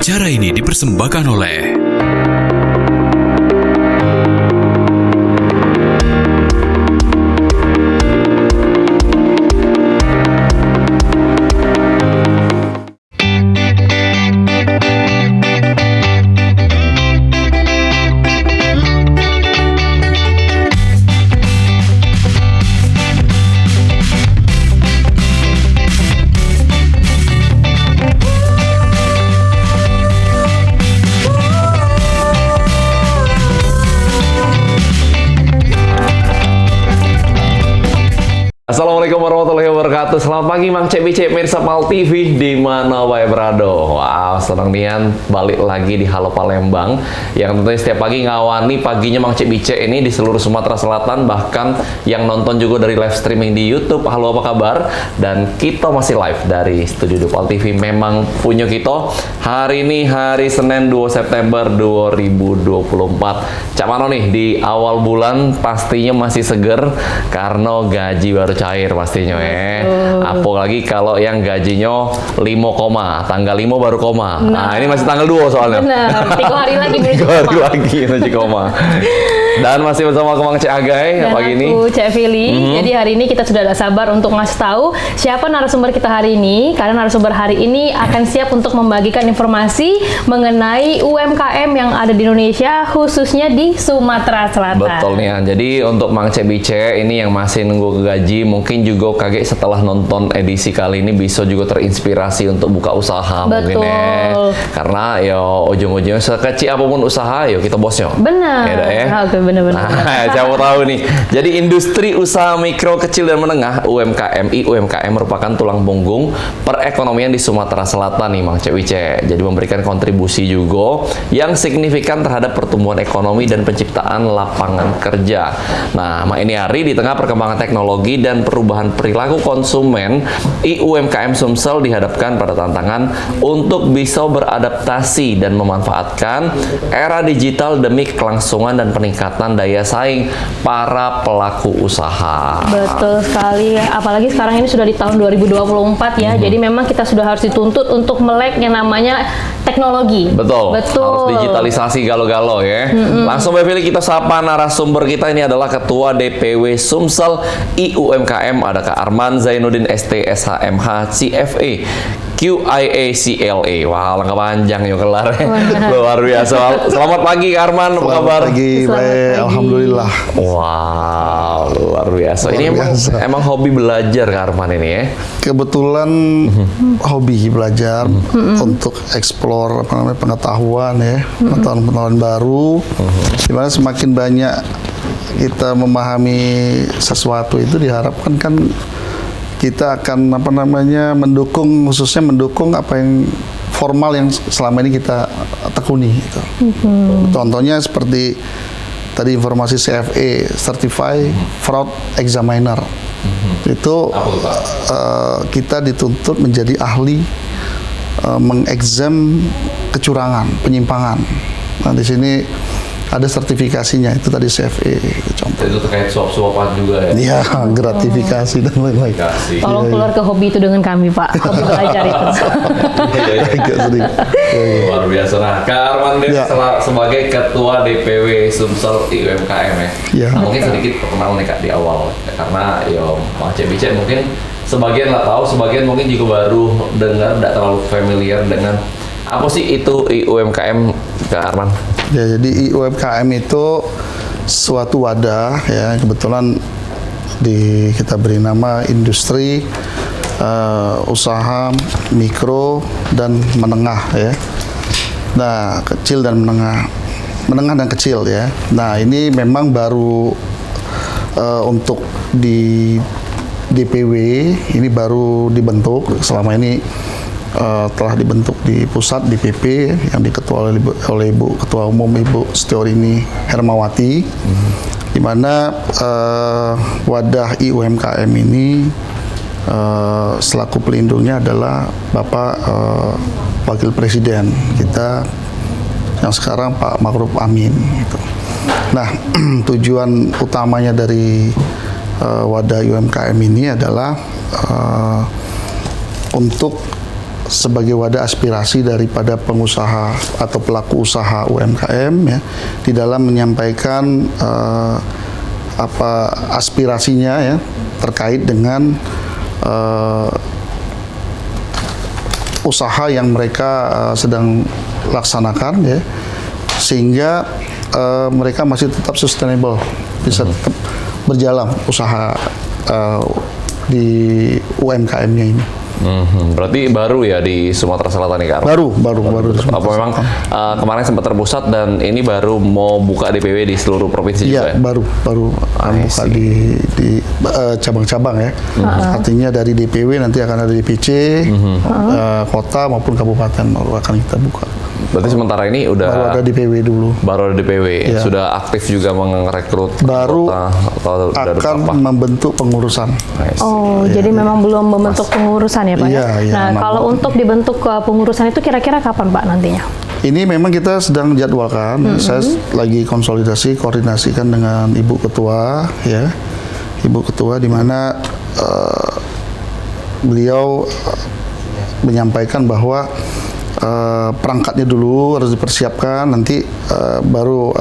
Acara ini dipersembahkan oleh Assalamualaikum warahmatullahi wabarakatuh. Selamat pagi Mang Cek Bicek Mirsa Pal TV di mana wae berado. Wow, senang nian balik lagi di Halo Palembang yang tentunya setiap pagi ngawani paginya Mang Cek Bicek ini di seluruh Sumatera Selatan, bahkan yang nonton juga dari live streaming di YouTube. Halo, apa kabar? Dan kita masih live dari studio Dupal TV. Memang punya kita hari ini hari Senin 2 September 2024. Cak Mano nih di awal bulan pastinya masih seger karena gaji baru cair pastinya apalagi kalau yang gajinya 5 koma, tanggal 5 baru koma. Nah, ini masih tanggal 2 soalnya. Benar, 3 hari lagi menuju 3 hari lagi menuju koma. Dan masih bersama Mang Cek Agai pagi ini. Aku Cek Fili. Jadi hari ini kita sudah ada sabar untuk ngasih tahu siapa narasumber kita hari ini, karena narasumber hari ini akan siap untuk membagikan informasi mengenai UMKM yang ada di Indonesia, khususnya di Sumatera Selatan. Betul nih. Jadi untuk Mang Cek Bicek ini yang masih nunggu gaji, mungkin juga kaget setelah nonton edisi kali ini bisa juga terinspirasi untuk buka usaha. Betul. Mungkin ya. Karena ya ujung-ujungnya sekecil apapun usaha ya kita bosnya. Benar. Ya. Oke, benar-benar. Nah, siapa tahu nih. Jadi industri usaha mikro, kecil dan menengah UMKM merupakan tulang punggung perekonomian di Sumatera Selatan nih Mang Cek Bicek. Jadi memberikan kontribusi juga yang signifikan terhadap pertumbuhan ekonomi dan penciptaan lapangan kerja. Nah, ini hari di tengah perkembangan teknologi dan perubahan perilaku konsumen, UMKM Sumsel dihadapkan pada tantangan untuk bisa beradaptasi dan memanfaatkan era digital demi kelangsungan dan peningkatan daya saing para pelaku usaha. Betul sekali, apalagi sekarang ini sudah di tahun 2024 ya, jadi memang kita sudah harus dituntut untuk melek yang namanya teknologi. Betul. Harus digitalisasi galo-galo ya. Langsung pilih kita sapa narasumber kita ini adalah Ketua DPW Sumsel UMKM, ada Kak Arman Zainuddin ST SHMH CFA QIA CLA. Wah, lengkap panjang ya kelar. Luar biasa. Selamat pagi Kak Arman, apa kabar? Selamat pagi, baik. Alhamdulillah. Wow, luar biasa. Ini emang hobi belajar Kak Arman ini ya? Kebetulan hobi belajar untuk explore pengetahuan ya, pengetahuan baru. Dimana semakin banyak kita memahami sesuatu itu diharapkan kan kita akan mendukung, khususnya mendukung apa yang formal yang selama ini kita tekuni gitu. Contohnya seperti tadi informasi CFA, Certified Fraud Examiner. Itu kita dituntut menjadi ahli mengexam kecurangan, penyimpangan. Nah, di sini ada sertifikasinya, itu tadi CFA contoh. Itu terkait suap-suapan juga ya? Iya, gratifikasi dan lain-lain. Tolong keluar ke hobi itu dengan kami Pak, hobi belajar itu. Luar biasa. Nah, Kak Arman sebagai Ketua DPW Sumsel UMKM ya. Nah, mungkin sedikit perkenalan nih Kak di awal, karena ya Mang Cek Bicek mungkin sebagian lah tahu, sebagian mungkin juga baru dengar, tidak terlalu familiar dengan apa sih itu UMKM Kak Arman? Ya, jadi UMKM itu suatu wadah ya, kebetulan kita beri nama industri usaha mikro dan menengah ya. Nah, kecil dan menengah dan kecil ya. Nah, ini memang baru untuk di DPW ini baru dibentuk. Selama ini telah dibentuk di pusat di PP yang diketuai oleh Ibu Ketua Umum Ibu Setiorini Hermawati, di mana wadah UMKM ini selaku pelindungnya adalah Bapak Wakil Presiden kita yang sekarang Pak Ma'ruf Amin. Gitu. Nah, tujuan utamanya dari wadah UMKM ini adalah untuk sebagai wadah aspirasi daripada pengusaha atau pelaku usaha UMKM ya, di dalam menyampaikan aspirasinya ya terkait dengan usaha yang mereka sedang laksanakan ya, sehingga mereka masih tetap sustainable, bisa tetap berjalan usaha di UMKM-nya ini. Berarti baru ya di Sumatera Selatan nih Kak? Baru. Apa memang kemarin sempat terpusat dan ini baru mau buka DPW di seluruh provinsi juga? Iya, baru buka di cabang-cabang ya. Artinya dari DPW nanti akan ada DPC, kota maupun kabupaten baru akan kita buka. Berarti sementara ini baru ada DPW dulu. Baru ada DPW, Ya. Sudah aktif juga merekrut Baru atau akan membentuk pengurusan. Oh, jadi memang belum membentuk pengurusan ya Pak ya? Iya, Nah, kalau untuk dibentuk pengurusan itu kira-kira kapan Pak nantinya? Ini memang kita sedang jadwalkan. Saya lagi koordinasikan dengan Ibu Ketua ya. Ibu Ketua di mana beliau menyampaikan bahwa perangkatnya dulu harus dipersiapkan, nanti baru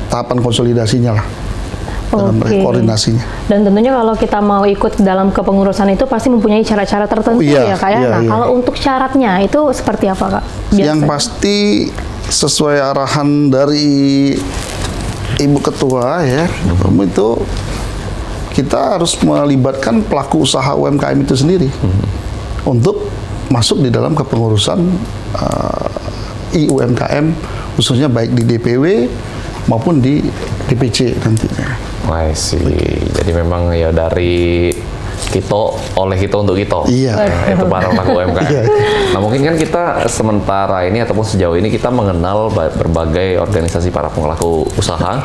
tahapan konsolidasinya lah. Dalam koordinasinya. Dan tentunya kalau kita mau ikut dalam kepengurusan itu pasti mempunyai cara-cara tertentu ya Kak ya. Nah, kalau untuk syaratnya itu seperti apa Kak? Yang pasti sesuai arahan dari Ibu Ketua ya, itu kita harus melibatkan pelaku usaha UMKM itu sendiri untuk masuk di dalam kepengurusan IUMKM, khususnya baik di DPW maupun di DPC nantinya. I see. Jadi memang ya dari Kito, oleh Kito untuk Kito. Iya. Nah, itu para pelaku UMKM. Iya. Nah, mungkin kan kita sementara ini ataupun sejauh ini kita mengenal berbagai organisasi para pelaku usaha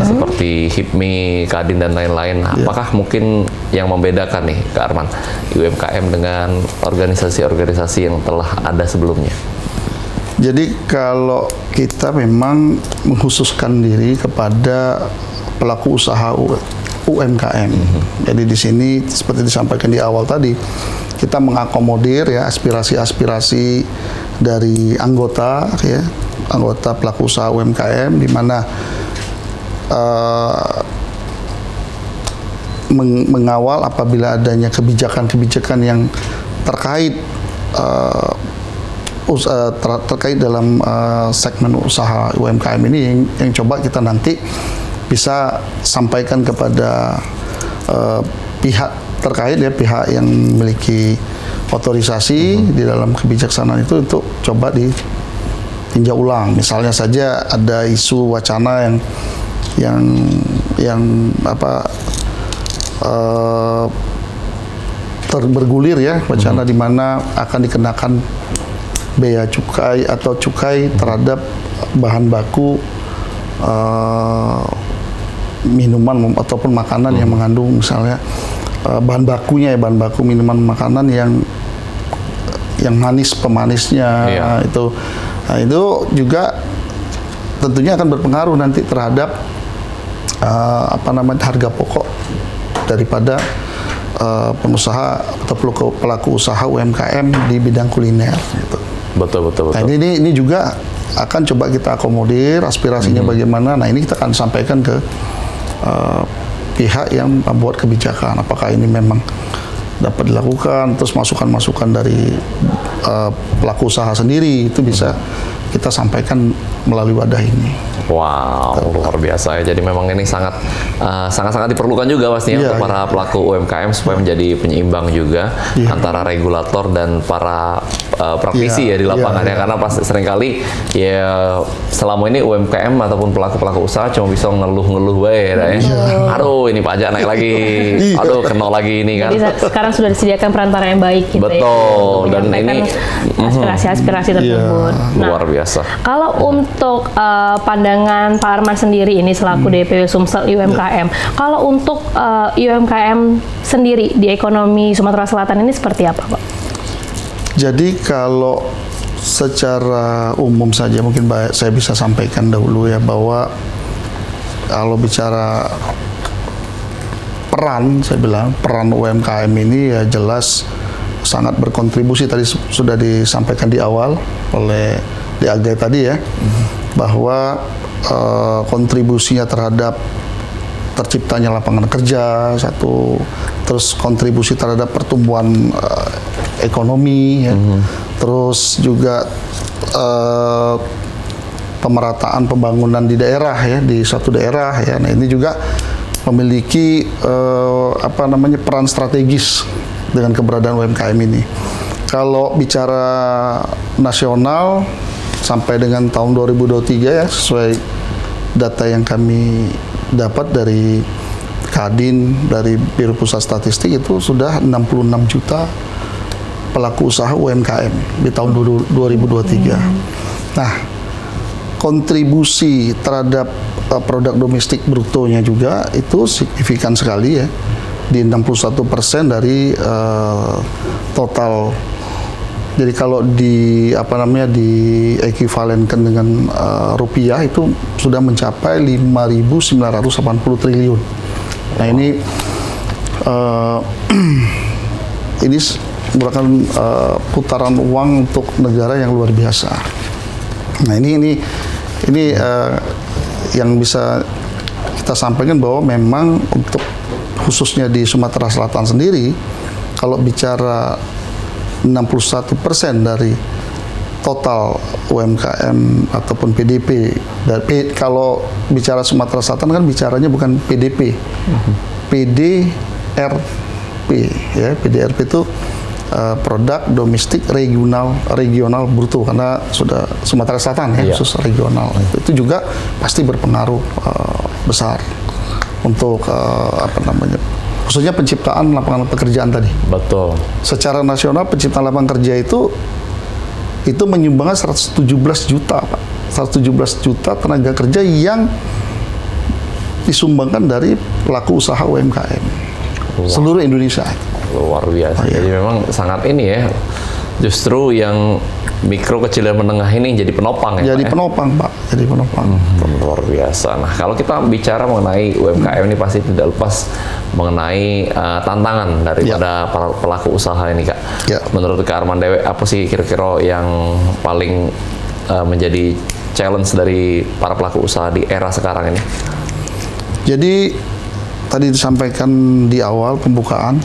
seperti HIPMI, Kadin dan lain-lain. Apakah mungkin yang membedakan nih Kak Arman UMKM dengan organisasi-organisasi yang telah ada sebelumnya? Jadi kalau kita memang mengkhususkan diri kepada pelaku usaha UMKM. Jadi di sini seperti disampaikan di awal tadi, kita mengakomodir ya aspirasi-aspirasi dari anggota ya, anggota pelaku usaha UMKM, di mana mengawal apabila adanya kebijakan-kebijakan yang terkait terkait dalam segmen usaha UMKM ini yang coba kita nanti bisa sampaikan kepada pihak terkait ya, pihak yang memiliki otorisasi di dalam kebijaksanaan itu untuk coba ditinjau ulang. Misalnya saja ada isu wacana yang bergulir ya, wacana di mana akan dikenakan bea cukai atau cukai terhadap bahan baku minuman ataupun makanan yang mengandung misalnya bahan bakunya ya, bahan baku minuman makanan yang manis, pemanisnya itu. Nah, itu juga tentunya akan berpengaruh nanti terhadap harga pokok daripada pengusaha atau pelaku usaha UMKM di bidang kuliner gitu. Betul. Nah, ini juga akan coba kita akomodir aspirasinya bagaimana. Nah, ini kita akan sampaikan ke pihak yang membuat kebijakan, apakah ini memang dapat dilakukan, terus masukan-masukan dari pelaku usaha sendiri itu bisa kita sampaikan melalui wadah ini. Wow, luar biasa ya. Jadi memang ini sangat diperlukan juga pastinya untuk para pelaku UMKM supaya menjadi penyeimbang juga antara regulator dan para praktisi ya di lapangan ya. Karena pas seringkali ya selama ini UMKM ataupun pelaku usaha cuma bisa ngeluh-ngeluh bae ya. Aduh, ini pajak naik lagi. Aduh, kena lagi ini kan. Jadi sekarang sudah disediakan perantara yang baik gitu. Betul. Dan ini aspirasi-aspirasi tersebut. Luar biasa. Kalau untuk pandangan Pak Arman sendiri ini selaku DPW Sumsel UMKM, kalau untuk UMKM sendiri di ekonomi Sumatera Selatan ini seperti apa, Pak? Jadi kalau secara umum saja mungkin saya bisa sampaikan dahulu ya, bahwa kalau bicara peran, saya bilang peran UMKM ini ya jelas sangat berkontribusi. Tadi sudah disampaikan di awal oleh Di Aggai tadi ya, bahwa kontribusinya terhadap terciptanya lapangan kerja satu, terus kontribusi terhadap pertumbuhan ekonomi ya, terus juga pemerataan pembangunan di daerah ya, di suatu daerah ya. Nah, ini juga memiliki peran strategis dengan keberadaan UMKM ini. Kalau bicara nasional sampai dengan tahun 2023 ya, sesuai data yang kami dapat dari Kadin, dari Biro Pusat Statistik, itu sudah 66 juta pelaku usaha UMKM di tahun 2023. Nah, kontribusi terhadap produk domestik brutonya juga itu signifikan sekali ya, di 61% dari total. Jadi kalau di ekuivalenkan dengan rupiah itu sudah mencapai 5.980 triliun. Nah, ini merupakan putaran uang untuk negara yang luar biasa. Nah, ini yang bisa kita sampaikan bahwa memang untuk khususnya di Sumatera Selatan sendiri, kalau bicara 61% dari total UMKM ataupun PDP, kalau bicara Sumatera Selatan kan bicaranya bukan PDP, PDRP ya. PDRP itu produk domestik regional bruto, karena sudah Sumatera Selatan ya, khusus regional. Itu juga pasti berpengaruh besar untuk khususnya penciptaan lapangan pekerjaan tadi. Betul. Secara nasional penciptaan lapangan kerja itu menyumbangkan 117 juta, Pak. 117 juta tenaga kerja yang disumbangkan dari pelaku usaha UMKM seluruh Indonesia. Luar biasa. Jadi memang sangat ini ya. Justru yang mikro, kecil, dan menengah ini jadi penopang ya, jadi Pak, penopang, Pak. Jadi penopang. Luar biasa. Nah, kalau kita bicara mengenai UMKM ini pasti tidak lepas mengenai tantangan daripada para pelaku usaha ini, Kak. Menurut Kak Arman Dewe, apa sih kira-kira yang paling menjadi challenge dari para pelaku usaha di era sekarang ini? Jadi tadi disampaikan di awal pembukaan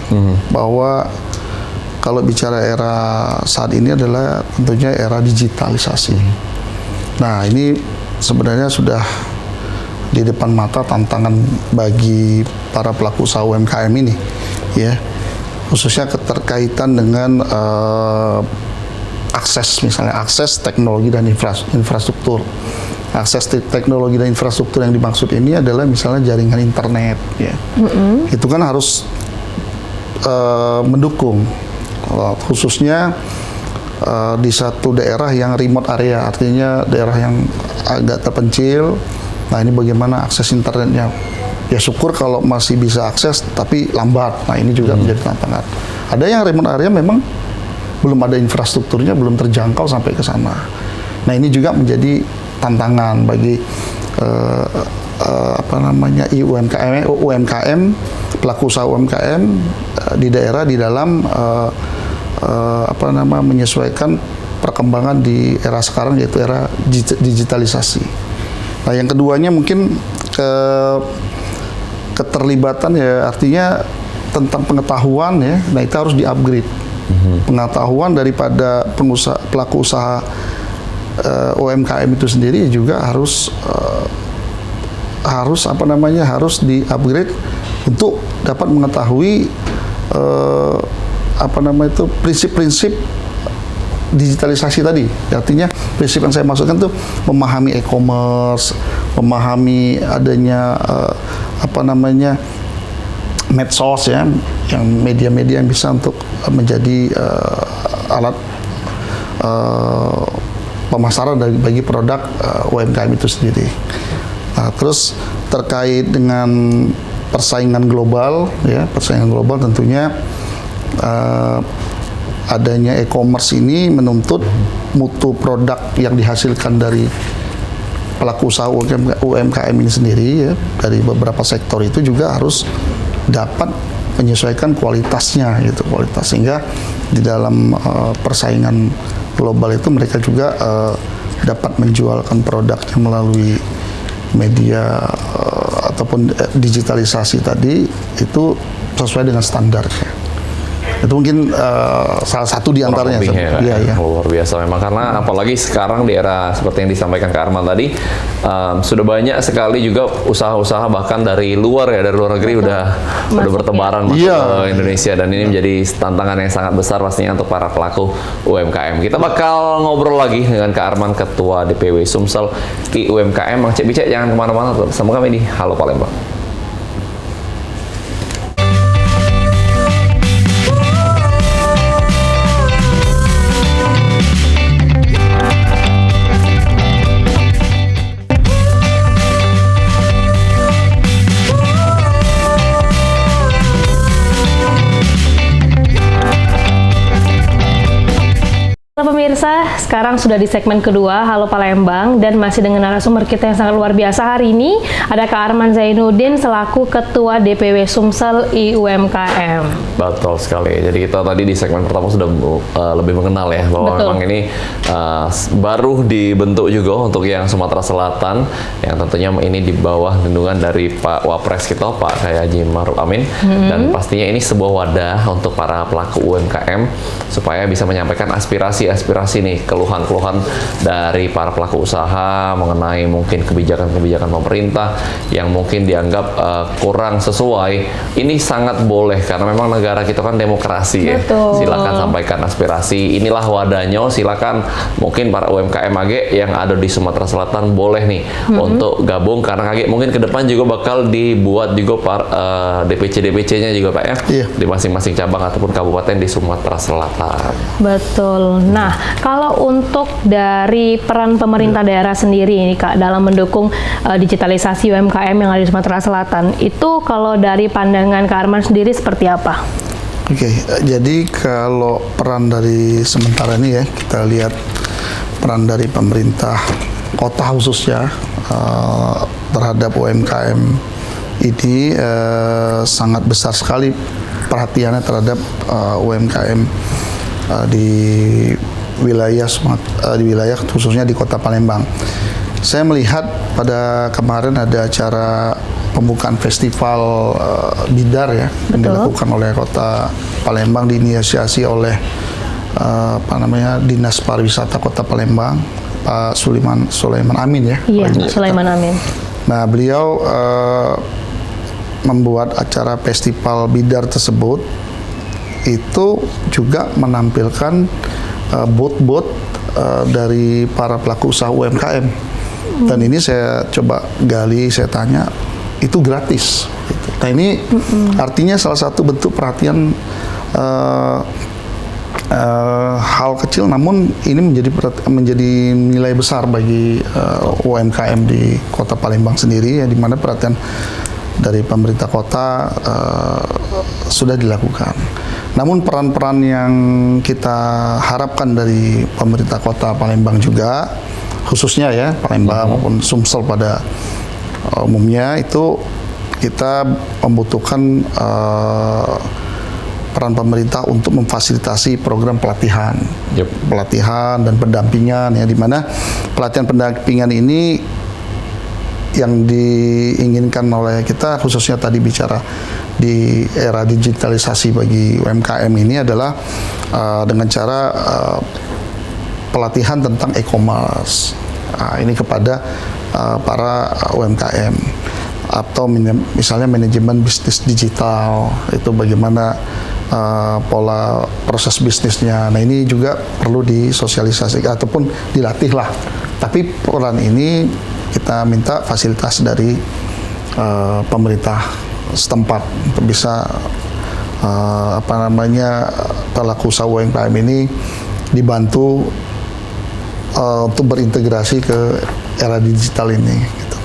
bahwa kalau bicara era saat ini adalah tentunya era digitalisasi. Nah, ini sebenarnya sudah di depan mata tantangan bagi para pelaku usaha UMKM ini, ya, khususnya keterkaitan dengan akses teknologi dan infrastruktur. Akses teknologi dan infrastruktur yang dimaksud ini adalah misalnya jaringan internet, ya. Itu kan harus mendukung. Khususnya di satu daerah yang remote area, artinya daerah yang agak terpencil. Nah, ini bagaimana akses internetnya? Ya, syukur kalau masih bisa akses, tapi lambat. Nah, ini juga menjadi tantangan. Ada yang remote area memang belum ada infrastrukturnya, belum terjangkau sampai ke sana. Nah, ini juga menjadi tantangan bagi UMKM, pelaku usaha UMKM di daerah di dalam menyesuaikan perkembangan di era sekarang, yaitu era digitalisasi. Nah, yang keduanya mungkin keterlibatan, ya, artinya tentang pengetahuan, ya. Nah, itu harus di-upgrade. Pengetahuan daripada pelaku usaha UMKM itu sendiri juga harus di-upgrade untuk dapat mengetahui prinsip-prinsip digitalisasi tadi. Artinya prinsip yang saya maksudkan tuh memahami e-commerce, memahami adanya medsos, ya, yang media-media yang bisa untuk menjadi alat pemasaran bagi produk UMKM itu sendiri. Nah, terus terkait dengan persaingan global, ya, persaingan global tentunya adanya e-commerce ini menuntut mutu produk yang dihasilkan dari pelaku usaha UMKM ini sendiri, ya, dari beberapa sektor itu juga harus dapat menyesuaikan kualitasnya, gitu, sehingga di dalam persaingan global itu mereka juga dapat menjualkan produknya melalui media ataupun digitalisasi tadi itu sesuai dengan standarnya. Itu mungkin salah satu di antaranya. Luar biasa memang, karena apalagi sekarang di era seperti yang disampaikan Kak Arman tadi, sudah banyak sekali juga usaha-usaha bahkan dari luar negeri udah bertebaran masuk ke Indonesia, dan ini menjadi tantangan yang sangat besar pastinya untuk para pelaku UMKM. Kita bakal ngobrol lagi dengan Kak Arman, Ketua DPW Sumsel UMKM. Mang Cek Bicek, jangan kemana-mana, tetap bersama kami di Halo Palembang. Pemirsa, sekarang sudah di segmen kedua Halo Palembang, dan masih dengan narasumber kita yang sangat luar biasa hari ini. Ada Kak Arman Zainuddin selaku Ketua DPW Sumsel UMKM. Betul sekali. Jadi kita tadi di segmen pertama sudah lebih mengenal ya bahwa memang ini baru dibentuk juga untuk yang Sumatera Selatan, yang tentunya ini di bawah lindungan dari Pak Wapres kita, Pak Kiai Haji Ma'ruf Amin. Dan pastinya ini sebuah wadah untuk para pelaku UMKM supaya bisa menyampaikan aspirasi nih, keluhan-keluhan dari para pelaku usaha mengenai mungkin kebijakan-kebijakan pemerintah yang mungkin dianggap kurang sesuai. Ini sangat boleh karena memang negara kita kan demokrasi ya. Silakan sampaikan aspirasi. Inilah wadahnya. Silakan mungkin para UMKM AG yang ada di Sumatera Selatan boleh nih untuk gabung, karena AG mungkin ke depan juga bakal dibuat juga DPC-nya juga Pak ya, di masing-masing cabang ataupun kabupaten di Sumatera Selatan. Betul. Nah, kalau untuk dari peran pemerintah daerah sendiri ini Kak dalam mendukung digitalisasi UMKM yang ada di Sumatera Selatan, itu kalau dari pandangan Kak Arman sendiri seperti apa? Oke, jadi kalau peran dari sementara ini ya, kita lihat peran dari pemerintah kota khususnya terhadap UMKM ini sangat besar sekali perhatiannya terhadap UMKM di wilayah khususnya di Kota Palembang. Saya melihat pada kemarin ada acara pembukaan festival Bidar ya, yang dilakukan oleh Kota Palembang, diinisiasi oleh Dinas Pariwisata Kota Palembang, Pak Sulaiman Amin ya. Iya, Sulaiman Amin. Nah, beliau membuat acara festival Bidar tersebut itu juga menampilkan booth-booth dari para pelaku usaha UMKM. Dan ini saya coba gali, saya tanya, itu gratis. Nah ini artinya salah satu bentuk perhatian hal kecil, namun ini menjadi nilai besar bagi UMKM di Kota Palembang sendiri, ya, di mana perhatian dari pemerintah kota sudah dilakukan. Namun peran-peran yang kita harapkan dari pemerintah Kota Palembang juga, khususnya ya Palembang maupun Sumsel pada umumnya, itu kita membutuhkan peran pemerintah untuk memfasilitasi program pelatihan, pelatihan dan pendampingan, ya, di mana pelatihan pendampingan ini yang diinginkan oleh kita, khususnya tadi bicara di era digitalisasi bagi UMKM ini adalah dengan cara pelatihan tentang e-commerce ini kepada para UMKM, atau misalnya manajemen bisnis digital, itu bagaimana pola proses bisnisnya. Nah ini juga perlu disosialisasikan ataupun dilatih lah. Tapi peran ini kita minta fasilitas dari pemerintah setempat untuk bisa pelaku usaha UMKM ini dibantu untuk berintegrasi ke era digital ini. Gitu.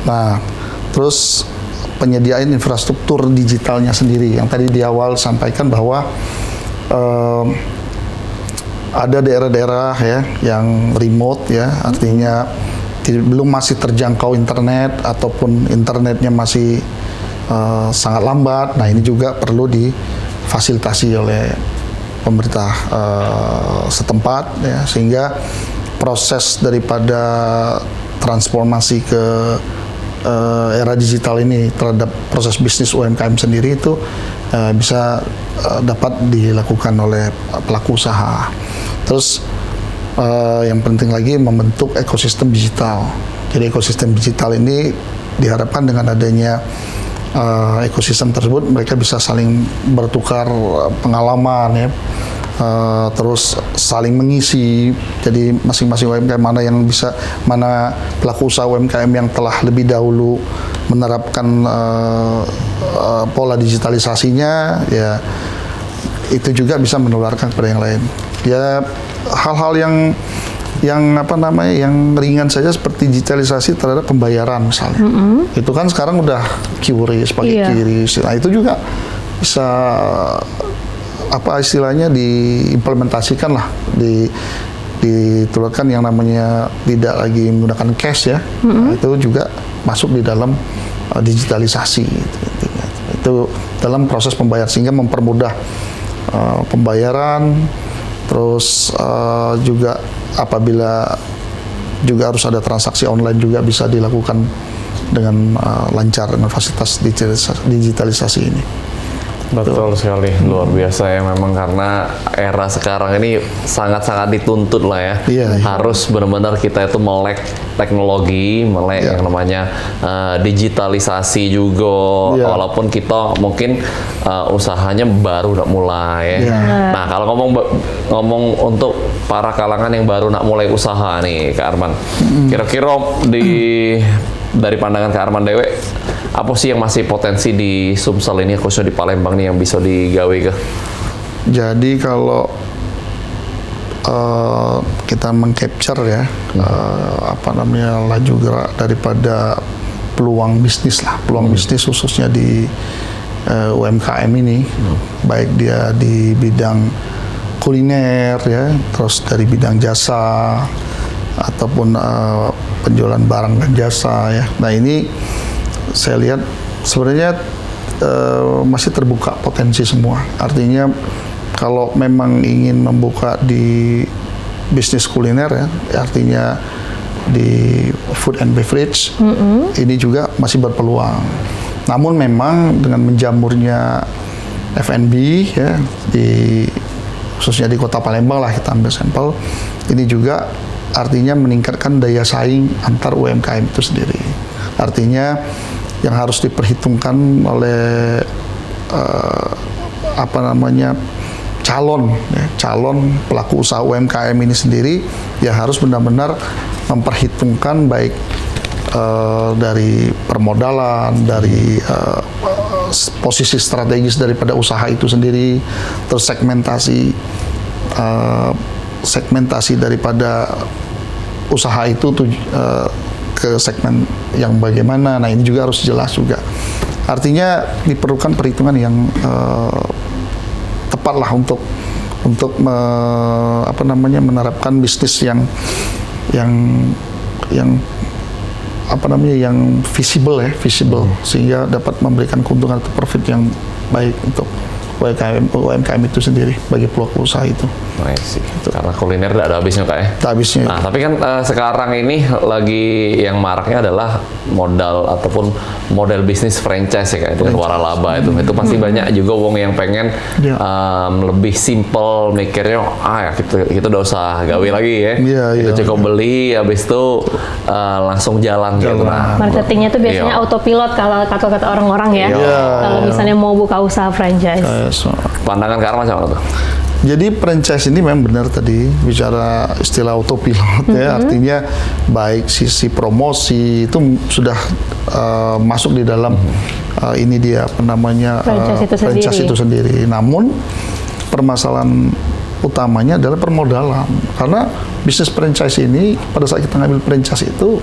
Nah, terus penyediaan infrastruktur digitalnya sendiri yang tadi di awal sampaikan bahwa ada daerah-daerah ya yang remote ya, artinya belum masih terjangkau internet ataupun internetnya masih sangat lambat. Nah ini juga perlu difasilitasi oleh pemerintah setempat, ya, sehingga proses daripada transformasi ke era digital ini terhadap proses bisnis UMKM sendiri itu bisa dapat dilakukan oleh pelaku usaha. Terus yang penting lagi membentuk ekosistem digital. Jadi ekosistem digital ini diharapkan dengan adanya ekosistem tersebut mereka bisa saling bertukar pengalaman, ya, terus saling mengisi. Jadi masing-masing UMKM mana pelaku usaha UMKM yang telah lebih dahulu menerapkan pola digitalisasinya, ya itu juga bisa menularkan kepada yang lain. Ya hal-hal yang ringan saja seperti digitalisasi terhadap pembayaran misalnya. Itu kan sekarang udah QRIS, pakai QRIS. Nah, itu juga bisa istilahnya diimplementasikan lah, ditularkan yang namanya tidak lagi menggunakan cash, ya. Nah, itu juga masuk di dalam digitalisasi itu dalam proses pembayaran, sehingga mempermudah pembayaran. Terus juga apabila juga harus ada transaksi online juga bisa dilakukan dengan lancar dengan fasilitas digitalisasi ini. Betul sekali, luar biasa ya memang, karena era sekarang ini sangat-sangat dituntut lah ya. Harus benar-benar kita itu melek teknologi, melek yang namanya digitalisasi juga, walaupun kita mungkin usahanya baru nak mulai. Nah, kalau ngomong untuk para kalangan yang baru nak mulai usaha nih, Kak Arman, kira-kira dari pandangan Kak Arman dewe, apa sih yang masih potensi di Sumsel ini, khususnya di Palembang nih, yang bisa digawe ke? Jadi kalau kita mengcapture ya laju gerak daripada peluang bisnis lah, bisnis khususnya di UMKM ini, baik dia di bidang kuliner, ya, terus dari bidang jasa ataupun penjualan barang dan jasa, ya. Nah, ini saya lihat sebenarnya masih terbuka potensi semua. Artinya kalau memang ingin membuka di bisnis kuliner, ya, artinya di food and beverage, ini juga masih berpeluang. Namun memang dengan menjamurnya F&B, ya, khususnya di Kota Palembang lah kita ambil sampel, ini juga artinya meningkatkan daya saing antar UMKM itu sendiri. Artinya yang harus diperhitungkan oleh calon pelaku usaha UMKM ini sendiri, ya harus benar-benar memperhitungkan baik dari permodalan, dari posisi strategis daripada usaha itu sendiri, terus segmentasi daripada usaha itu ke segmen yang bagaimana. Nah, ini juga harus jelas juga. Artinya diperlukan perhitungan yang tepat lah untuk menerapkan bisnis yang visible, sehingga dapat memberikan keuntungan atau profit yang baik untuk UMKM itu sendiri bagi pelaku usaha itu. Nice. Karena kuliner tidak ada habisnya, Kak, ya? Tak habisnya. Nah, tapi kan sekarang ini lagi yang maraknya adalah model bisnis franchise, ya, Kak, dengan waralaba itu pasti banyak juga wong yang pengen lebih simple mikirnya, ya kita udah usah gawe lagi, ya. Kita cukup beli, habis itu langsung jalan. Gitu. Nah, marketingnya tuh biasanya autopilot kalau kata orang-orang, ya. Kalau misalnya mau buka usaha franchise. Pandangan Kak Arman sama tuh? Jadi franchise ini memang benar tadi bicara istilah autopilot, ya, artinya baik sisi promosi itu sudah masuk di dalam ini dia franchise itu sendiri. Namun permasalahan utamanya adalah permodalan, karena bisnis franchise ini pada saat kita ngambil franchise itu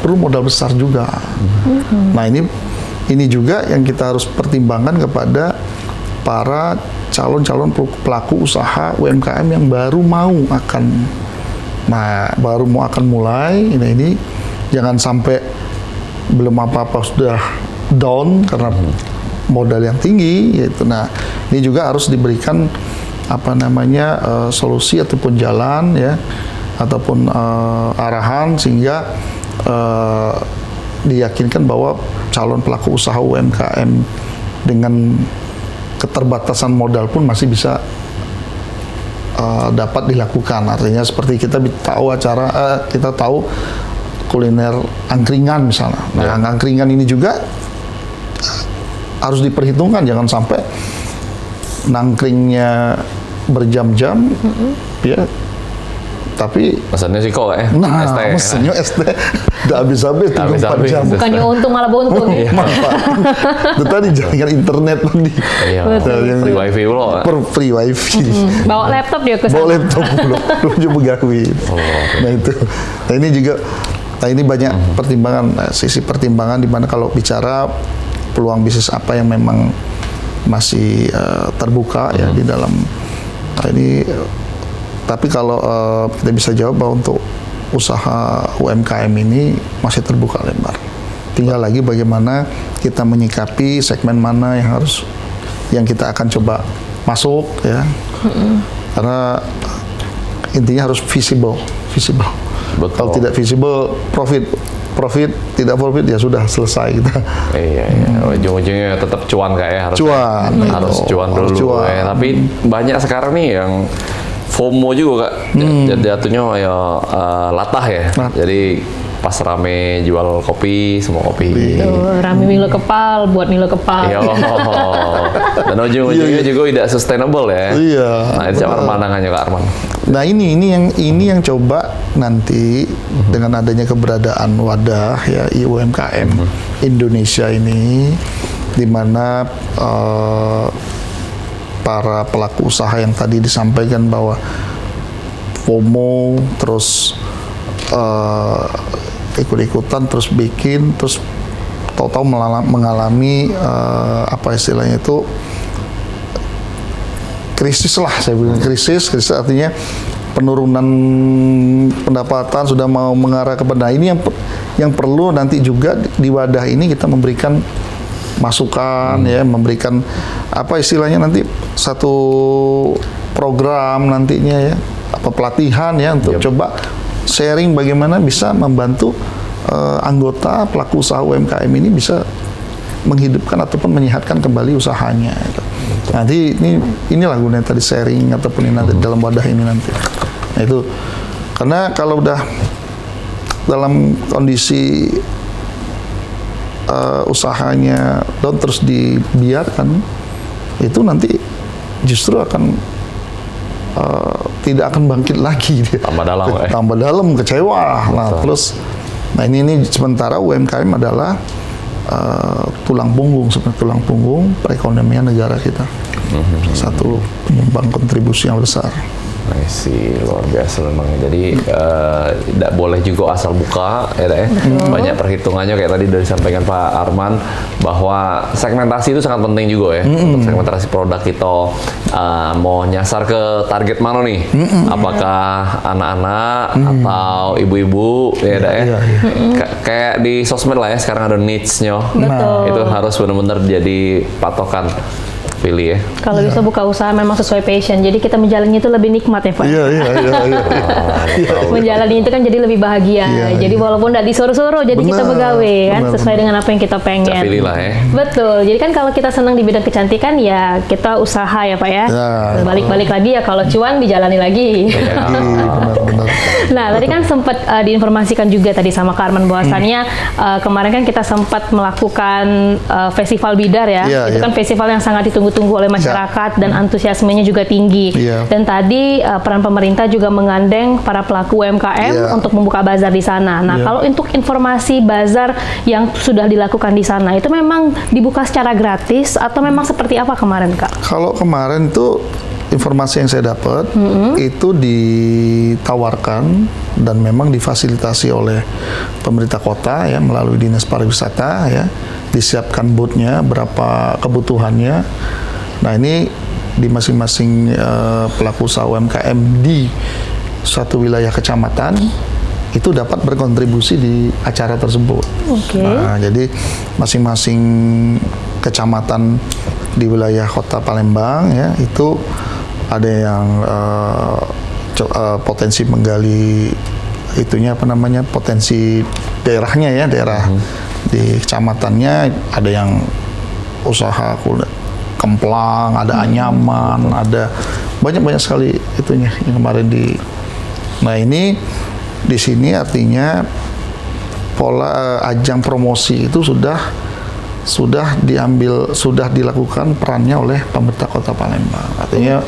perlu modal besar juga. Nah, ini juga yang kita harus pertimbangkan kepada para calon-calon pelaku usaha UMKM yang baru mau akan mulai. Ini jangan sampai belum apa-apa sudah down karena modal yang tinggi, yaitu. Nah, ini juga harus diberikan solusi ataupun jalan ya, ataupun arahan sehingga diyakinkan bahwa calon pelaku usaha UMKM dengan keterbatasan modal pun masih bisa dapat dilakukan. Artinya seperti kita tahu kuliner angkringan misalnya. Nah, angkringan ini juga harus diperhitungkan, jangan sampai nangkringnya berjam-jam, ya. Tapi pesannya sih kok mesennya ST udah habis-habis 4 jam. Bukannya untung malah buntung. Itu tadi jaringan internet tadi. Iya. Free wifi loh. Free wifi. Bawa laptop dia ke sana. Bawa laptop dulu begawi. Nah itu. Nah ini juga. Nah ini banyak pertimbangan, sisi pertimbangan di mana kalau bicara peluang bisnis apa yang memang masih terbuka ya di dalam. Nah ini. Tapi kalau kita bisa jawab bahwa untuk usaha UMKM ini masih terbuka lebar. Tinggal lagi bagaimana kita menyikapi segmen mana yang kita akan coba masuk ya. Karena intinya harus visible. Betul. Kalau tidak visible, profit tidak profit ya sudah selesai kita. Iya. Ujung-ujungnya tetap cuan kayak harus cuan dulu. Tapi banyak sekarang nih yang FOMO juga Kak, jatuhnya ya latah ya. Jadi pas rame jual kopi, semua kopi. Tuh, rame Milo Kepal, buat Milo Kepal. Iya. Dan ujung-ujungnya juga tidak sustainable ya. Iya. Nah, itu apa pandangannya Kak Arman? Nah ini yang coba nanti dengan adanya keberadaan wadah ya UMKM Indonesia ini, di mana para pelaku usaha yang tadi disampaikan bahwa FOMO terus ikut-ikutan terus bikin terus tahu-tahu mengalami apa istilahnya itu krisis lah, saya bilang krisis artinya penurunan pendapatan sudah mau mengarah kepada ini yang perlu nanti juga di wadah ini kita memberikan masukan ya, memberikan apa istilahnya nanti satu program nantinya ya, apa pelatihan ya untuk coba sharing bagaimana bisa membantu anggota pelaku usaha UMKM ini bisa menghidupkan ataupun menyehatkan kembali usahanya. Gitu. Nanti inilah gunanya tadi sharing ataupun ini nanti dalam wadah ini nanti. Nah itu karena kalau udah dalam kondisi usahanya down terus dibiarkan, itu nanti justru akan tidak akan bangkit lagi dia. Tambah dalam kecewa. Nah terus, ini sementara UMKM adalah tulang punggung perekonomian negara kita. Satu penyumbang kontribusi yang besar. Luar biasa memang. Jadi tidak boleh juga asal buka ya. Banyak perhitungannya kayak tadi dari disampaikan Pak Arman bahwa segmentasi itu sangat penting juga ya. Untuk segmentasi produk kita mau nyasar ke target mana nih? Apakah anak-anak atau ibu-ibu ya. Kayak di sosmed lah ya, sekarang ada niche-nya. Itu harus benar-benar jadi patokan. Pilih ya. Kalau bisa buka usaha memang sesuai passion. Jadi kita menjalani itu lebih nikmat ya Pak. Iya. Menjalani itu kan jadi lebih bahagia. Jadi walaupun tidak disuruh-suruh, jadi kita begawe kan sesuai dengan apa yang kita pengen. Pilih lah ya. Betul. Jadi kan kalau kita senang di bidang kecantikan ya kita usaha ya Pak ya. Balik-balik lagi ya kalau cuan dijalani lagi. Benar. Nah tadi kan sempat diinformasikan juga tadi sama Kak Arman bahwasannya kemarin kan kita sempat melakukan festival Bidar ya. Itu kan festival yang sangat ditunggu-tunggu oleh masyarakat dan antusiasmenya juga tinggi. Dan tadi peran pemerintah juga menggandeng para pelaku UMKM untuk membuka bazar di sana. Nah, kalau untuk informasi bazar yang sudah dilakukan di sana, itu memang dibuka secara gratis atau memang seperti apa kemarin, Kak? Kalau kemarin tuh informasi yang saya dapat itu ditawarkan dan memang difasilitasi oleh pemerintah kota ya melalui Dinas Pariwisata ya. Disiapkan booth-nya, berapa kebutuhannya. Nah ini di masing-masing pelaku usaha UMKM di suatu wilayah kecamatan itu dapat berkontribusi di acara tersebut. Nah jadi masing-masing kecamatan di wilayah Kota Palembang ya itu ada yang potensi menggali itunya potensi daerahnya ya, daerah di kecamatannya, ada yang usaha kemplang, ada anyaman, ada banyak sekali itunya yang kemarin Nah ini di sini artinya pola ajang promosi itu sudah dilakukan perannya oleh pemerintah Kota Palembang. Artinya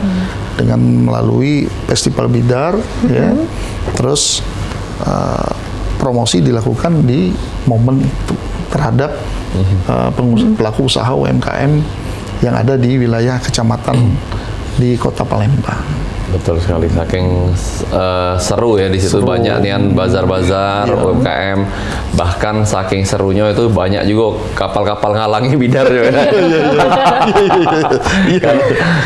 dengan melalui festival bidar ya, terus promosi dilakukan di momen itu terhadap pelaku usaha UMKM yang ada di wilayah kecamatan di Kota Palembang. Betul sekali, saking seru ya di situ, banyak nian bazar-bazar UMKM, bahkan saking serunya itu banyak juga kapal-kapal ngalangi bidar juga.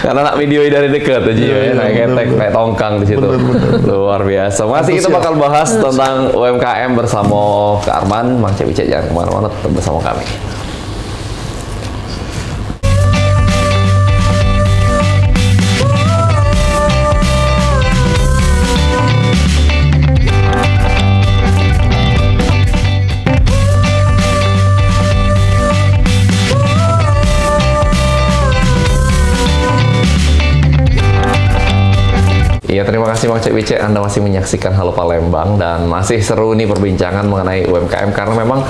Karena nak video dari dekat aja ya, naik ketek, naik tongkang di situ. Luar biasa. Masih kita bakal bahas tentang UMKM bersama Kak Arman. Mang Cek Wicek jangan kemana-mana, tetap bersama kami. Iya, terima kasih Mang Cek Wicek, Anda masih menyaksikan Halo Palembang dan masih seru nih perbincangan mengenai UMKM karena memang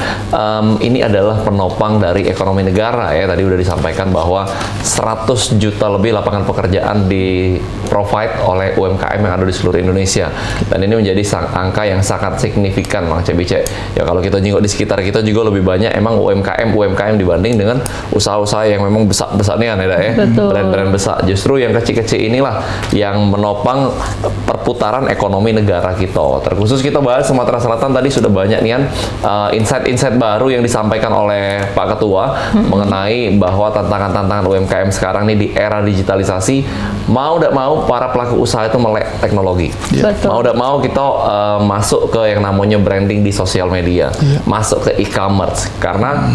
ini adalah penopang dari ekonomi negara ya. Tadi udah disampaikan bahwa 100 juta lebih lapangan pekerjaan di provide oleh UMKM yang ada di seluruh Indonesia, dan ini menjadi angka yang sangat signifikan Mang Cek Wicek. Ya kalau kita jenguk di sekitar kita juga lebih banyak emang UMKM dibanding dengan usaha-usaha yang memang besar-besar nih ya, brand-brand besar. Justru yang kecil-kecil inilah yang menopang perputaran ekonomi negara kita. Terkhusus kita bahas Sumatera Selatan, tadi sudah banyak nih insight-insight baru yang disampaikan oleh Pak Ketua mengenai bahwa tantangan-tantangan UMKM sekarang nih di era digitalisasi, mau tidak mau para pelaku usaha itu melek teknologi. Mau tidak mau kita masuk ke yang namanya branding di sosial media, masuk ke e-commerce, karena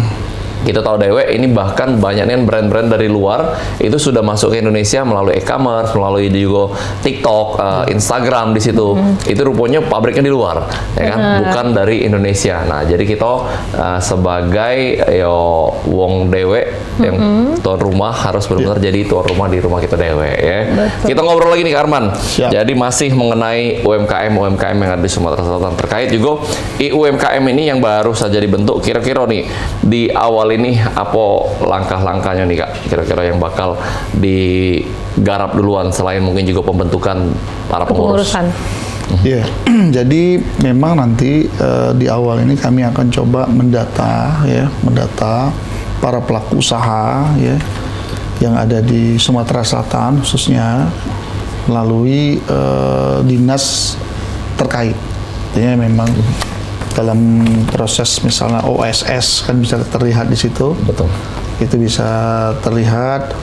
kita tahu dewe ini bahkan banyaknya brand-brand dari luar itu sudah masuk ke Indonesia melalui e-commerce, melalui juga TikTok, Instagram di situ. Itu rupanya pabriknya di luar, ya kan, bukan dari Indonesia. Nah, jadi kita sebagai wong dewe yang tuan rumah harus benar-benar jadi tuan rumah di rumah kita dewe ya. Kita ngobrol lagi nih Kak Arman. Jadi masih mengenai UMKM yang ada di Sumatera Selatan, terkait juga UMKM ini yang baru saja dibentuk. Kira-kira nih di awal ini apa langkah-langkahnya nih Kak, kira-kira yang bakal digarap duluan selain mungkin juga pembentukan para pengurus? Iya, jadi memang nanti di awal ini kami akan coba mendata para pelaku usaha ya yang ada di Sumatera Selatan khususnya melalui dinas terkait. Artinya memang dalam proses misalnya OSS kan bisa terlihat di situ. Betul. Itu bisa terlihat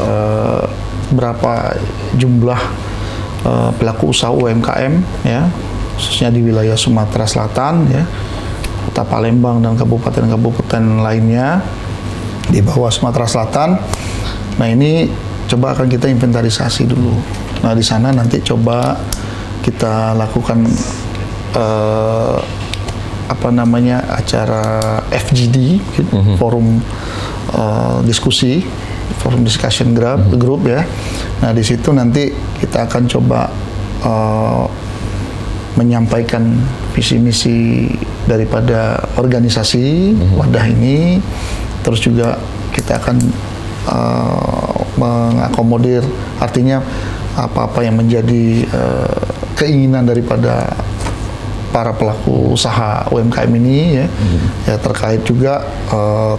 berapa jumlah pelaku usaha UMKM ya, khususnya di wilayah Sumatera Selatan ya, Kota Palembang dan kabupaten-kabupaten lainnya di bawah Sumatera Selatan. Nah, ini coba akan kita inventarisasi dulu. Nah, di sana nanti coba kita lakukan acara FGD, forum diskusi, forum discussion group ya. Nah, di situ nanti kita akan coba menyampaikan visi misi daripada organisasi wadah ini, terus juga kita akan mengakomodir, artinya apa-apa yang menjadi keinginan daripada para pelaku usaha UMKM ini ya, ya terkait juga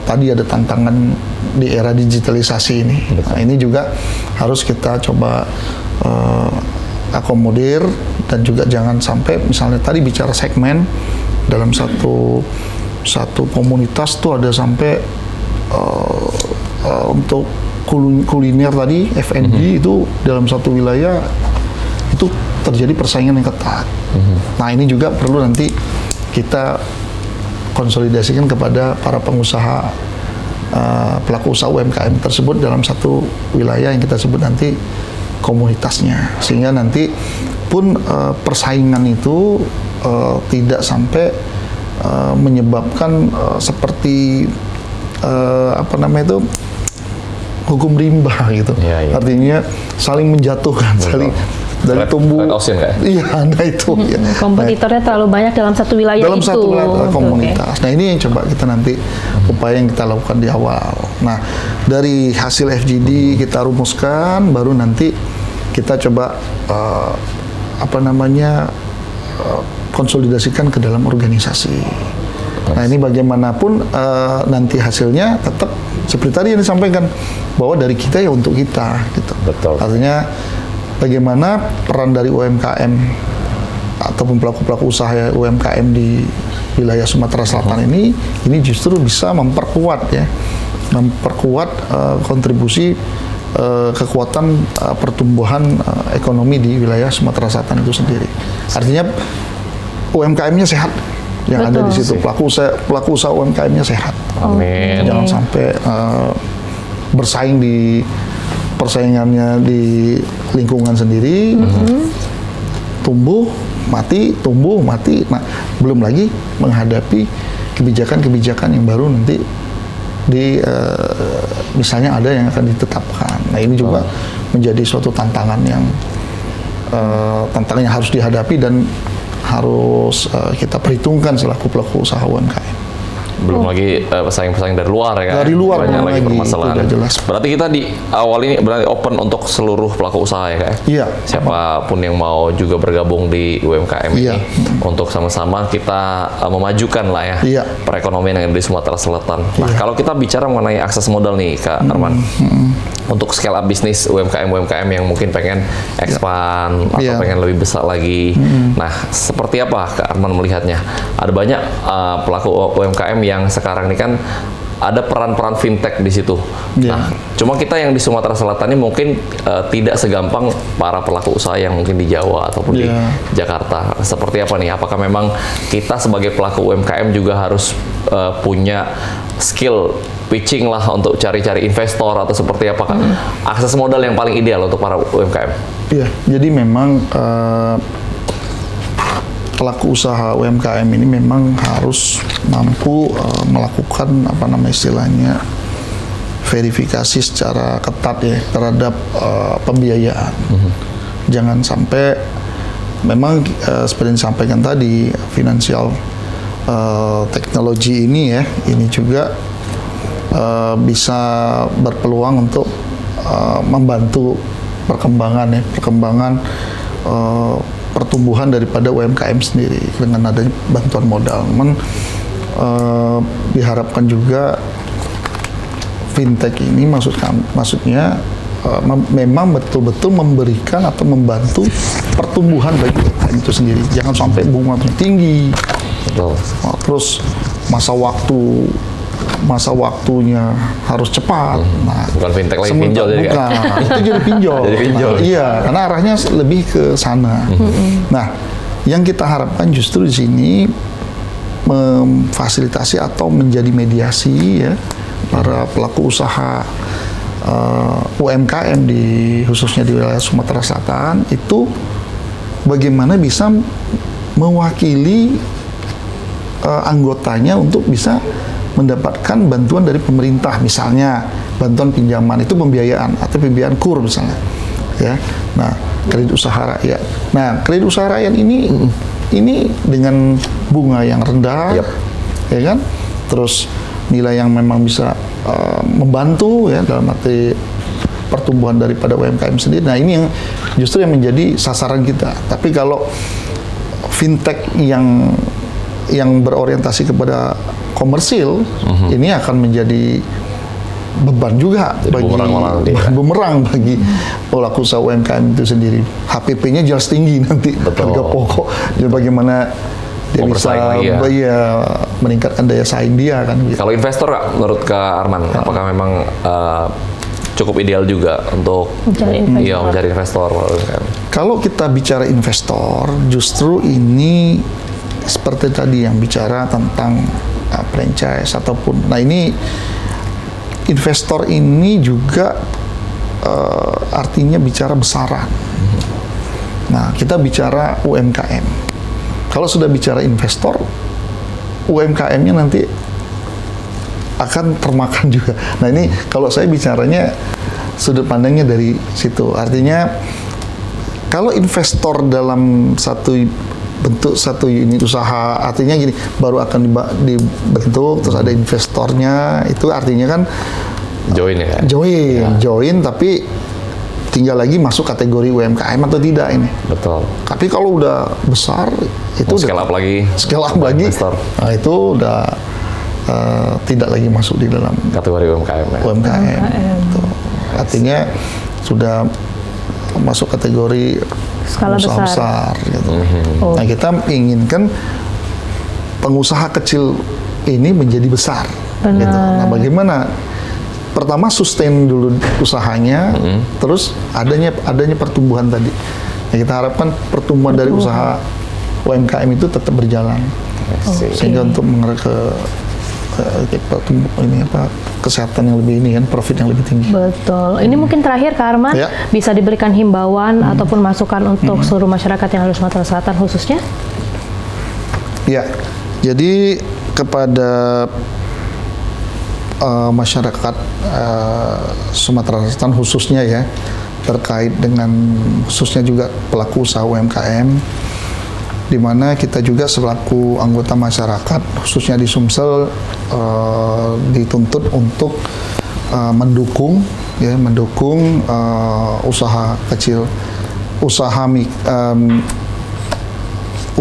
tadi ada tantangan di era digitalisasi ini. Nah, ini juga harus kita coba akomodir, dan juga jangan sampai misalnya tadi bicara segmen dalam satu komunitas tuh ada sampai untuk kuliner tadi F&B itu dalam satu wilayah itu terjadi persaingan yang ketat. Nah, ini juga perlu nanti kita konsolidasikan kepada para pengusaha pelaku usaha UMKM tersebut dalam satu wilayah yang kita sebut nanti komunitasnya, sehingga nanti pun persaingan itu tidak sampai menyebabkan seperti hukum rimba gitu. Iya. Artinya saling menjatuhkan, saling dari tumbuh. Red ocean kayak? Iya, nah itu. Ya. Kompetitornya terlalu banyak dalam satu wilayah Dalam itu. satu wilayah komunitas. Oke. Nah ini yang coba kita nanti upaya yang kita lakukan di awal. Nah dari hasil FGD kita rumuskan, baru nanti kita coba konsolidasikan ke dalam organisasi. Nah ini bagaimanapun nanti hasilnya tetap seperti tadi yang disampaikan, bahwa dari kita ya untuk kita gitu. Betul. Artinya bagaimana peran dari UMKM ataupun pelaku-pelaku usaha UMKM di wilayah Sumatera Selatan ini justru bisa memperkuat kontribusi kekuatan pertumbuhan ekonomi di wilayah Sumatera Selatan itu sendiri. Artinya UMKM-nya sehat yang ada di situ, pelaku usaha UMKM-nya sehat. Amin. Jangan sampai bersaing di persaingannya di lingkungan sendiri, tumbuh mati. Nah, belum lagi menghadapi kebijakan-kebijakan yang baru nanti misalnya ada yang akan ditetapkan. Nah ini juga menjadi suatu tantangan yang harus dihadapi dan harus kita perhitungkan selaku pelaku usaha UMKM. Belum lagi pesaing-pesaing dari luar ya. Dari luar banyak belum lagi lagi, permasalahan. itu udah jelas. Berarti kita di awal ini berarti open untuk seluruh pelaku usaha ya, Kak? Iya. Siapapun yang mau juga bergabung di UMKM Iya. ini untuk sama-sama kita memajukan lah ya Iya. perekonomian yang ada di Sumatera Selatan. Nah, kalau kita bicara mengenai akses modal nih, Kak Arman. Untuk scale up bisnis UMKM yang mungkin pengen expand atau Iya. pengen lebih besar lagi. Nah, seperti apa Kak Arman melihatnya? Ada banyak pelaku UMKM yang sekarang ini kan ada peran-peran fintech di situ. Iya. Nah, cuma kita yang di Sumatera Selatan ini mungkin tidak segampang para pelaku usaha yang mungkin di Jawa ataupun di Iya. Jakarta. Seperti apa nih? Apakah memang kita sebagai pelaku UMKM juga harus punya skill pitching lah untuk cari-cari investor atau seperti apa Kak? Akses modal yang paling ideal untuk para UMKM? Iya, jadi memang pelaku usaha UMKM ini memang harus mampu melakukan istilahnya verifikasi secara ketat ya terhadap pembiayaan. Jangan sampai memang seperti yang disampaikan tadi, financial teknologi ini juga bisa berpeluang untuk membantu perkembangan pertumbuhan daripada UMKM sendiri dengan adanya bantuan modal. Diharapkan juga fintech ini maksudnya memang betul-betul memberikan atau membantu pertumbuhan bagi UMKM itu sendiri. Jangan sampai bunga tinggi. Betul. Terus masa waktunya harus cepat. Nah, bukan fintech lagi, pinjol jadi bukan. Itu jadi pinjol. Jadi pinjol. Iya, karena arahnya lebih ke sana. Nah, yang kita harapkan justru di sini memfasilitasi atau menjadi mediasi ya para pelaku usaha UMKM khususnya di wilayah Sumatera Selatan itu bagaimana bisa mewakili anggotanya untuk bisa mendapatkan bantuan dari pemerintah, misalnya bantuan pinjaman itu pembiayaan atau pembiayaan KUR misalnya, ya. Nah, kredit usaha rakyat. Nah, kredit usaha rakyat ini dengan bunga yang rendah, ya kan? Terus nilai yang memang bisa membantu ya dalam arti pertumbuhan daripada UMKM sendiri. Nah, ini yang justru yang menjadi sasaran kita. Tapi kalau fintech yang berorientasi kepada komersil, ini akan menjadi beban juga bagi bumerang bagi pelaku usaha UMKM itu sendiri. HPP-nya jelas tinggi nanti, harga pokok. Jadi bagaimana dia bisa meningkatkan daya saing dia kan. Gitu. Kalau investor Kak, menurut Kak Arman, apakah memang cukup ideal juga untuk mencari investor? Kalau kita bicara investor, justru ini seperti tadi yang bicara tentang franchise ataupun, nah ini investor ini juga artinya bicara besaran. Nah, kita bicara UMKM. Kalau sudah bicara investor, UMKM-nya nanti akan termakan juga. Nah, ini kalau saya bicaranya sudut pandangnya dari situ. Artinya kalau investor dalam satu bentuk satu unit usaha, artinya gini, baru akan dibentuk, terus ada investornya, itu artinya kan Join ya? Join, tapi tinggal lagi masuk kategori UMKM atau tidak ini. Betul. Tapi kalau udah besar, itu Scale up lagi. Scale up lagi. Investor. Nah, itu udah tidak lagi masuk di dalam Kategori UMKM ya? UMKM. Gitu. Artinya sudah masuk kategori Skala pengusaha besar gitu. Nah, kita inginkan pengusaha kecil ini menjadi besar. Gitu. Nah, bagaimana? Pertama sustain dulu usahanya, terus adanya pertumbuhan tadi. Nah, kita harapkan pertumbuhan dari usaha UMKM itu tetap berjalan, sehingga untuk mengarah ke kesehatan yang lebih ini kan, profit yang lebih tinggi. Betul. Ini mungkin terakhir Kak Arman, Ya. bisa diberikan himbauan ataupun masukan untuk seluruh masyarakat yang ada di Sumatera Selatan khususnya? Ya, jadi kepada masyarakat Sumatera Selatan khususnya ya, terkait dengan khususnya juga pelaku usaha UMKM, di mana kita juga selaku anggota masyarakat khususnya di Sumsel dituntut untuk mendukung usaha kecil,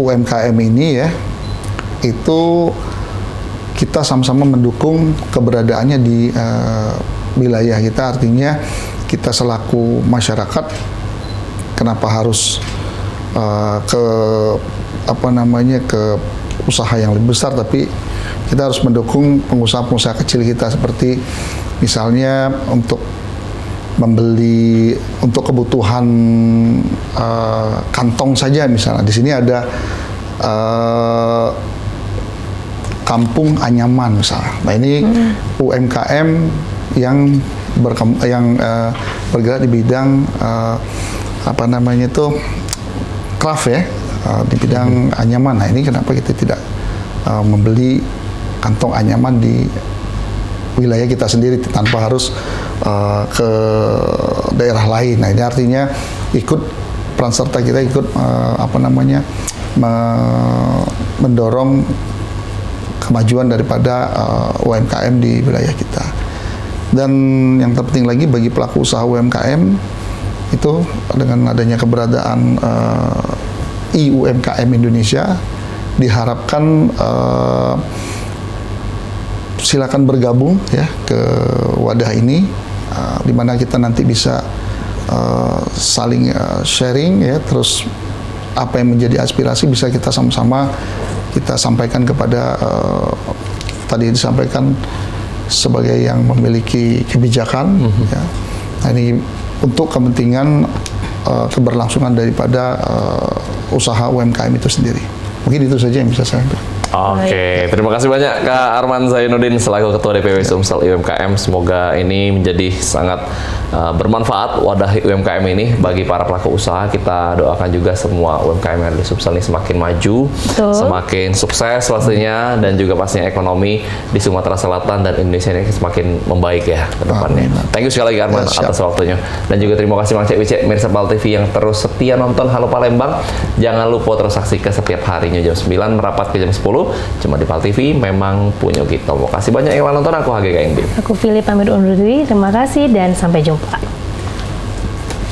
UMKM ini ya, itu kita sama-sama mendukung keberadaannya di wilayah kita. Artinya kita selaku masyarakat kenapa harus ke usaha yang lebih besar, tapi kita harus mendukung pengusaha-pengusaha kecil kita, seperti misalnya untuk membeli untuk kebutuhan kantong saja. Misalnya di sini ada Kampung Anyaman misalnya. Nah, ini UMKM yang bergerak di bidang craft ya, di bidang anyaman. Nah, ini kenapa kita tidak membeli kantong anyaman di wilayah kita sendiri tanpa harus ke daerah lain. Nah, ini artinya peran serta kita ikut mendorong kemajuan daripada UMKM di wilayah kita. Dan yang terpenting lagi bagi pelaku usaha UMKM itu, dengan adanya keberadaan IUMKM Indonesia, diharapkan silakan bergabung ya ke wadah ini, di mana kita nanti bisa saling sharing ya, terus apa yang menjadi aspirasi bisa kita sama-sama kita sampaikan kepada tadi disampaikan sebagai yang memiliki kebijakan ya. Nah, ini untuk kepentingan keberlangsungan daripada usaha UMKM itu sendiri. Mungkin itu saja yang bisa saya sampaikan. Oke, terima kasih banyak Kak Arman Zainuddin selaku Ketua DPW Sumsel UMKM. Semoga ini menjadi sangat bermanfaat wadah UMKM ini bagi para pelaku usaha. Kita doakan juga semua UMKM yang ada di Sumsel ini semakin maju, semakin sukses pastinya, dan juga pastinya ekonomi di Sumatera Selatan dan Indonesia ini semakin membaik ya ke depannya. Thank you sekali lagi Arman atas waktunya. Dan juga terima kasih Bang Cek Wicek, mirsa PAL TV yang terus setia nonton Halo Palembang. Jangan lupa terus saksikan setiap harinya jam 9 merapat ke jam 10 cuma di PAL TV, memang punya kita. Terima kasih banyak yang nonton. Aku HGK Bim. Aku Philip pamit undur diri. Terima kasih dan sampai jumpa.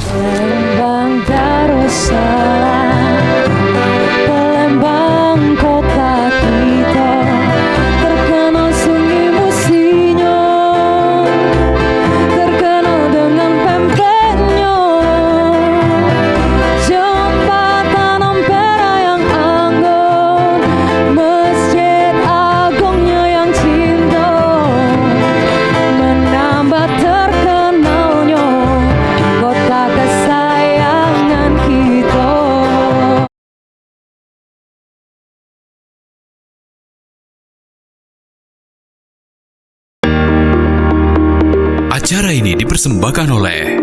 Palembang Darussalam, Palembang kota kita, terkenal sunyi musinya, terkenal dengan pempeknya, jembatan Ampera yang anggun, masjid agungnya yang cinta, menambah terkenalnya kota kesayangan kita. Acara ini dipersembahkan oleh